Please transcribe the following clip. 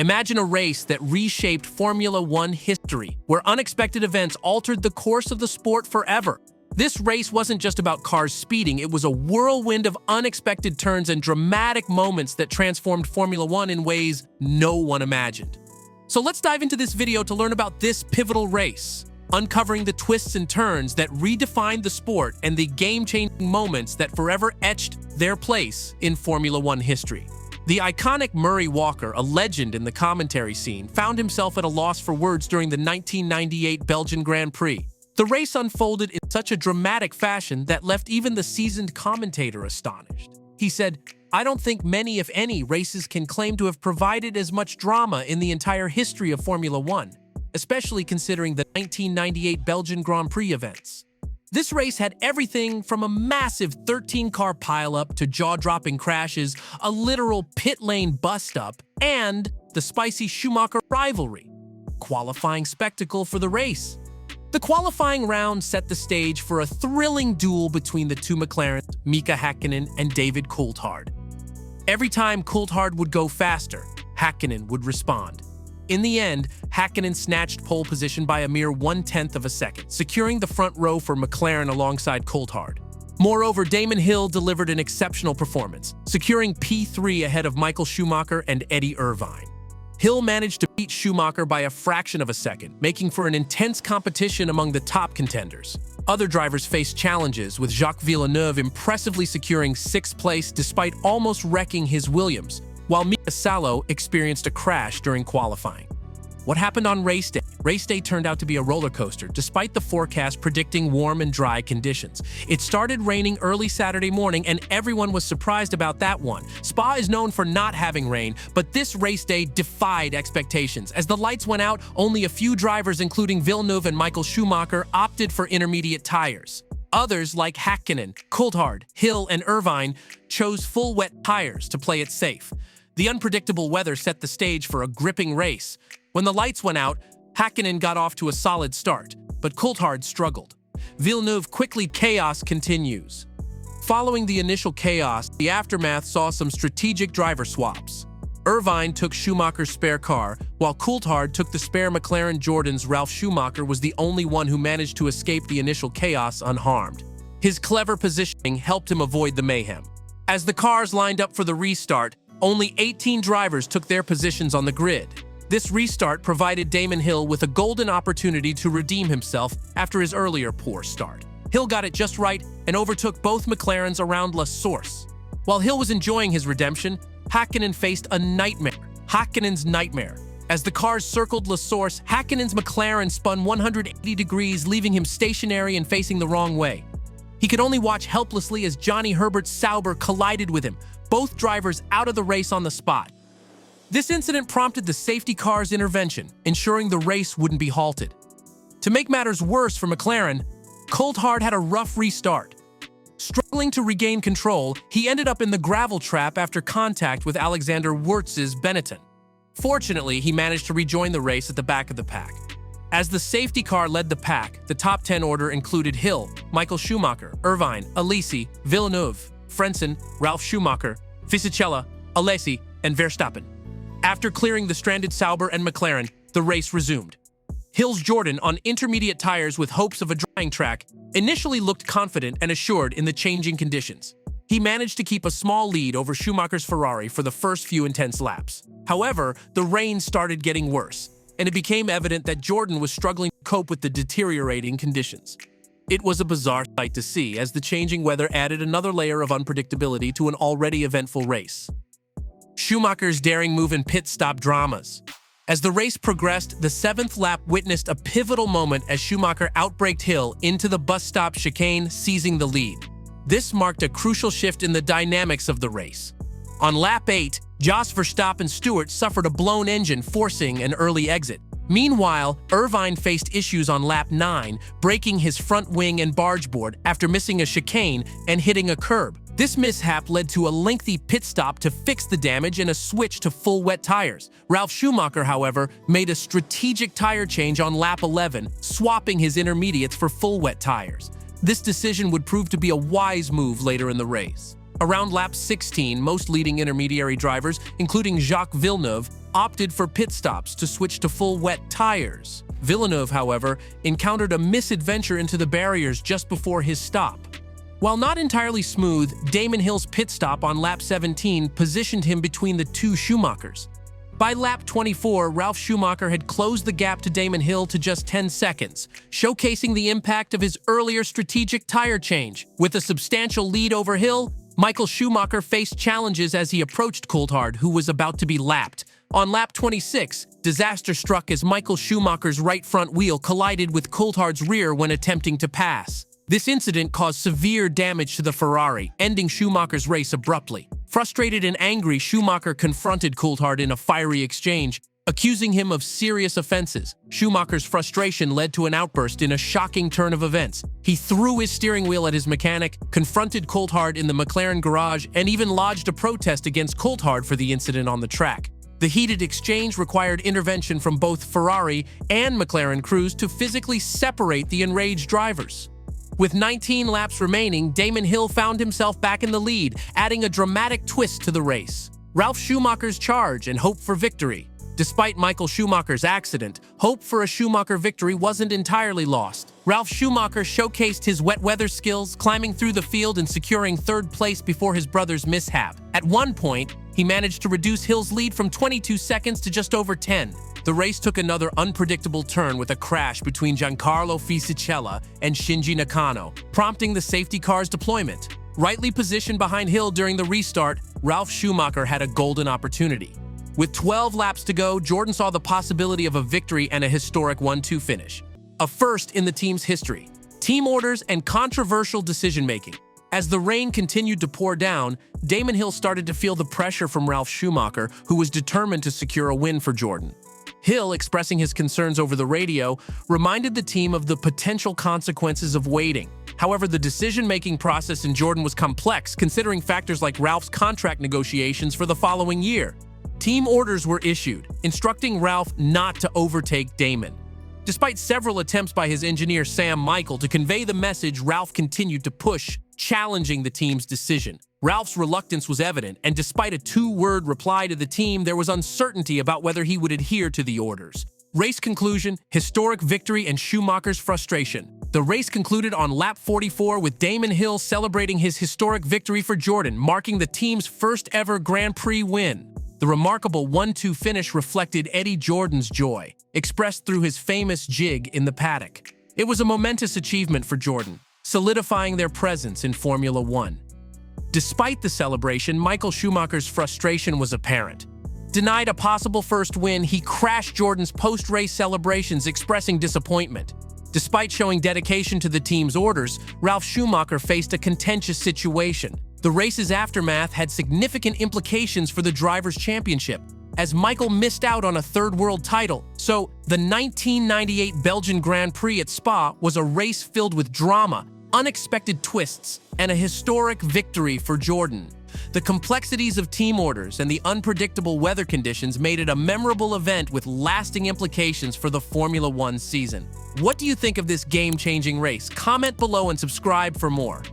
Imagine a race that reshaped Formula One history, where unexpected events altered the course of the sport forever. This race wasn't just about cars speeding, it was a whirlwind of unexpected turns and dramatic moments that transformed Formula One in ways no one imagined. So let's dive into this video to learn about this pivotal race, uncovering the twists and turns that redefined the sport and the game-changing moments that forever etched their place in Formula One history. The iconic Murray Walker, a legend in the commentary scene, found himself at a loss for words during the 1998 Belgian Grand Prix. The race unfolded in such a dramatic fashion that left even the seasoned commentator astonished. He said, "I don't think many, if any, races can claim to have provided as much drama in the entire history of Formula One, especially considering the 1998 Belgian Grand Prix events." This race had everything from a massive 13-car pileup to jaw-dropping crashes, a literal pit lane bust-up, and the spicy Schumacher rivalry. Qualifying spectacle for the race. The qualifying round set the stage for a thrilling duel between the two McLarens, Mika Häkkinen and David Coulthard. Every time Coulthard would go faster, Häkkinen would respond. In the end, Häkkinen snatched pole position by a mere 1/10 of a second, securing the front row for McLaren alongside Coulthard. Moreover, Damon Hill delivered an exceptional performance, securing P3 ahead of Michael Schumacher and Eddie Irvine. Hill managed to beat Schumacher by a fraction of a second, making for an intense competition among the top contenders. Other drivers faced challenges, with Jacques Villeneuve impressively securing 6th place despite almost wrecking his Williams, while Mika Salo experienced a crash during qualifying. What happened on race day? Race day turned out to be a roller coaster, despite the forecast predicting warm and dry conditions. It started raining early Saturday morning, and everyone was surprised about that one. Spa is known for not having rain, but this race day defied expectations. As the lights went out, only a few drivers, including Villeneuve and Michael Schumacher, opted for intermediate tires. Others, like Häkkinen, Coulthard, Hill, and Irvine, chose full wet tires to play it safe. The unpredictable weather set the stage for a gripping race. When the lights went out, Häkkinen got off to a solid start, but Coulthard struggled. Villeneuve quickly chaos continues. Following the initial chaos, the aftermath saw some strategic driver swaps. Irvine took Schumacher's spare car, while Coulthard took the spare McLaren Jordan's. Ralf Schumacher was the only one who managed to escape the initial chaos unharmed. His clever positioning helped him avoid the mayhem. As the cars lined up for the restart, only 18 drivers took their positions on the grid. This restart provided Damon Hill with a golden opportunity to redeem himself after his earlier poor start. Hill got it just right and overtook both McLarens around La Source. While Hill was enjoying his redemption, Häkkinen faced a nightmare, Häkkinen's nightmare. As the cars circled La Source, Häkkinen's McLaren spun 180 degrees, leaving him stationary and facing the wrong way. He could only watch helplessly as Johnny Herbert's Sauber collided with him, both drivers out of the race on the spot. This incident prompted the safety car's intervention, ensuring the race wouldn't be halted. To make matters worse for McLaren, Coulthard had a rough restart. Struggling to regain control, he ended up in the gravel trap after contact with Alexander Wurz's Benetton. Fortunately, he managed to rejoin the race at the back of the pack. As the safety car led the pack, the top 10 order included Hill, Michael Schumacher, Irvine, Alesi, Villeneuve, Frentzen, Ralf Schumacher, Fisichella, Alesi, and Verstappen. After clearing the stranded Sauber and McLaren, the race resumed. Hill's Jordan, on intermediate tires with hopes of a drying track, initially looked confident and assured in the changing conditions. He managed to keep a small lead over Schumacher's Ferrari for the first few intense laps. However, the rain started getting worse, and it became evident that Jordan was struggling to cope with the deteriorating conditions. It was a bizarre sight to see, as the changing weather added another layer of unpredictability to an already eventful race. Schumacher's daring move in pit stop dramas. As the race progressed, the 7th lap witnessed a pivotal moment as Schumacher outbraked Hill into the bus stop chicane, seizing the lead. This marked a crucial shift in the dynamics of the race. On lap 8, Jos Verstappen's Stewart suffered a blown engine, forcing an early exit. Meanwhile, Irvine faced issues on lap 9, breaking his front wing and barge board after missing a chicane and hitting a curb. This mishap led to a lengthy pit stop to fix the damage and a switch to full wet tires. Ralf Schumacher, however, made a strategic tire change on lap 11, swapping his intermediates for full wet tires. This decision would prove to be a wise move later in the race. Around lap 16, most leading intermediary drivers, including Jacques Villeneuve, opted for pit stops to switch to full wet tires. Villeneuve, however, encountered a misadventure into the barriers just before his stop. While not entirely smooth, Damon Hill's pit stop on lap 17 positioned him between the two Schumachers. By lap 24, Ralf Schumacher had closed the gap to Damon Hill to just 10 seconds, showcasing the impact of his earlier strategic tire change. With a substantial lead over Hill, Michael Schumacher faced challenges as he approached Coulthard, who was about to be lapped. On lap 26, disaster struck as Michael Schumacher's right front wheel collided with Coulthard's rear when attempting to pass. This incident caused severe damage to the Ferrari, ending Schumacher's race abruptly. Frustrated and angry, Schumacher confronted Coulthard in a fiery exchange, accusing him of serious offenses. Schumacher's frustration led to an outburst in a shocking turn of events. He threw his steering wheel at his mechanic, confronted Coulthard in the McLaren garage, and even lodged a protest against Coulthard for the incident on the track. The heated exchange required intervention from both Ferrari and McLaren crews to physically separate the enraged drivers. With 19 laps remaining, Damon Hill found himself back in the lead, adding a dramatic twist to the race. Ralf Schumacher's charge and hope for victory. Despite Michael Schumacher's accident, hope for a Schumacher victory wasn't entirely lost. Ralf Schumacher showcased his wet weather skills, climbing through the field and securing third place before his brother's mishap. At one point, he managed to reduce Hill's lead from 22 seconds to just over 10. The race took another unpredictable turn with a crash between Giancarlo Fisichella and Shinji Nakano, prompting the safety car's deployment. Rightly positioned behind Hill during the restart, Ralf Schumacher had a golden opportunity. With 12 laps to go, Jordan saw the possibility of a victory and a historic 1-2 finish. A first in the team's history. Team orders and controversial decision-making. As the rain continued to pour down, Damon Hill started to feel the pressure from Ralf Schumacher, who was determined to secure a win for Jordan. Hill, expressing his concerns over the radio, reminded the team of the potential consequences of waiting. However, the decision-making process in Jordan was complex, considering factors like Ralph's contract negotiations for the following year. Team orders were issued, instructing Ralf not to overtake Damon. Despite several attempts by his engineer Sam Michael to convey the message, Ralf continued to push, challenging the team's decision. Ralph's reluctance was evident, and despite a two-word reply to the team, there was uncertainty about whether he would adhere to the orders. Race conclusion, historic victory, and Schumacher's frustration. The race concluded on lap 44 with Damon Hill celebrating his historic victory for Jordan, marking the team's first-ever Grand Prix win. The remarkable 1-2 finish reflected Eddie Jordan's joy, expressed through his famous jig in the paddock. It was a momentous achievement for Jordan, solidifying their presence in Formula One. Despite the celebration, Michael Schumacher's frustration was apparent. Denied a possible first win, he crashed Jordan's post-race celebrations, expressing disappointment. Despite showing dedication to the team's orders, Ralf Schumacher faced a contentious situation. The race's aftermath had significant implications for the Drivers' Championship, as Michael missed out on a third world title. So, the 1998 Belgian Grand Prix at Spa was a race filled with drama, unexpected twists, and a historic victory for Jordan. The complexities of team orders and the unpredictable weather conditions made it a memorable event with lasting implications for the Formula One season. What do you think of this game-changing race? Comment below and subscribe for more.